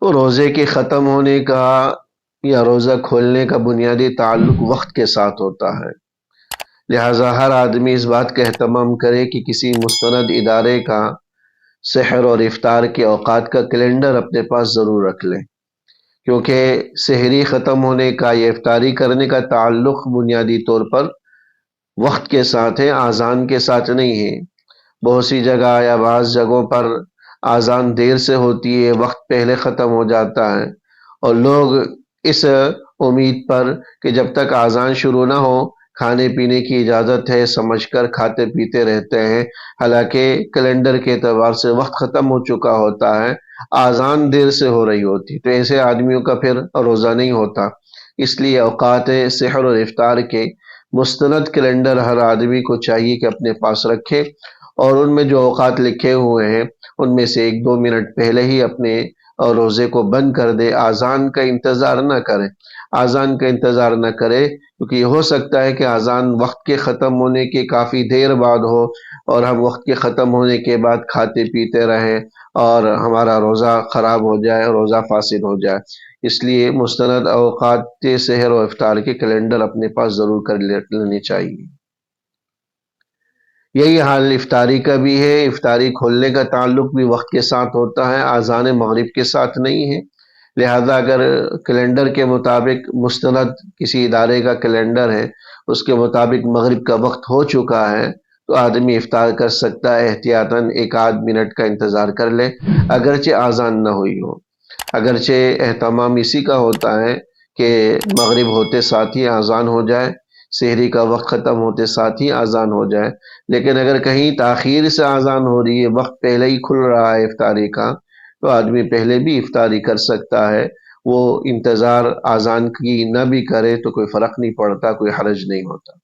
تو روزے کے ختم ہونے کا یا روزہ کھولنے کا بنیادی تعلق وقت کے ساتھ ہوتا ہے، لہذا ہر آدمی اس بات کا اہتمام کرے کہ کسی مستند ادارے کا سحر اور افطار کے اوقات کا کیلنڈر اپنے پاس ضرور رکھ لیں، کیونکہ سحری ختم ہونے کا یا افطاری کرنے کا تعلق بنیادی طور پر وقت کے ساتھ ہے، اذان کے ساتھ نہیں ہے۔ بہت سی جگہ یا بعض جگہوں پر اذان دیر سے ہوتی ہے، وقت پہلے ختم ہو جاتا ہے، اور لوگ اس امید پر کہ جب تک اذان شروع نہ ہو کھانے پینے کی اجازت ہے سمجھ کر کھاتے پیتے رہتے ہیں، حالانکہ کیلنڈر کے اعتبار سے وقت ختم ہو چکا ہوتا ہے، اذان دیر سے ہو رہی ہوتی، تو ایسے آدمیوں کا پھر روزہ نہیں ہوتا۔ اس لیے اوقات سحر اور افطار کے مستند کیلنڈر ہر آدمی کو چاہیے کہ اپنے پاس رکھے، اور ان میں جو اوقات لکھے ہوئے ہیں ان میں سے 1-2 منٹ پہلے ہی اپنے روزے کو بند کر دے، اذان کا انتظار نہ کرے، اذان کا انتظار نہ کرے، کیونکہ یہ ہو سکتا ہے کہ اذان وقت کے ختم ہونے کے کافی دیر بعد ہو اور ہم وقت کے ختم ہونے کے بعد کھاتے پیتے رہیں اور ہمارا روزہ خراب ہو جائے، روزہ فاسد ہو جائے۔ اس لیے مستند اوقات سحر و افطار کے کیلنڈر اپنے پاس ضرور کر لینے چاہیے۔ یہی حال افطاری کا بھی ہے، افطاری کھولنے کا تعلق بھی وقت کے ساتھ ہوتا ہے، اذان مغرب کے ساتھ نہیں ہے، لہذا اگر کیلنڈر کے مطابق مستند کسی ادارے کا کیلنڈر ہے، اس کے مطابق مغرب کا وقت ہو چکا ہے تو آدمی افطار کر سکتا ہے، احتیاطاً 1-8 منٹ کا انتظار کر لے، اگرچہ اذان نہ ہوئی ہو۔ اگرچہ اہتمام اسی کا ہوتا ہے کہ مغرب ہوتے ساتھ ہی اذان ہو جائے، سحری کا وقت ختم ہوتے ساتھ ہی اذان ہو جائے، لیکن اگر کہیں تاخیر سے اذان ہو رہی ہے، وقت پہلے ہی کھل رہا ہے افطاری کا، تو آدمی پہلے بھی افطاری کر سکتا ہے، وہ انتظار اذان کی نہ بھی کرے تو کوئی فرق نہیں پڑتا، کوئی حرج نہیں ہوتا۔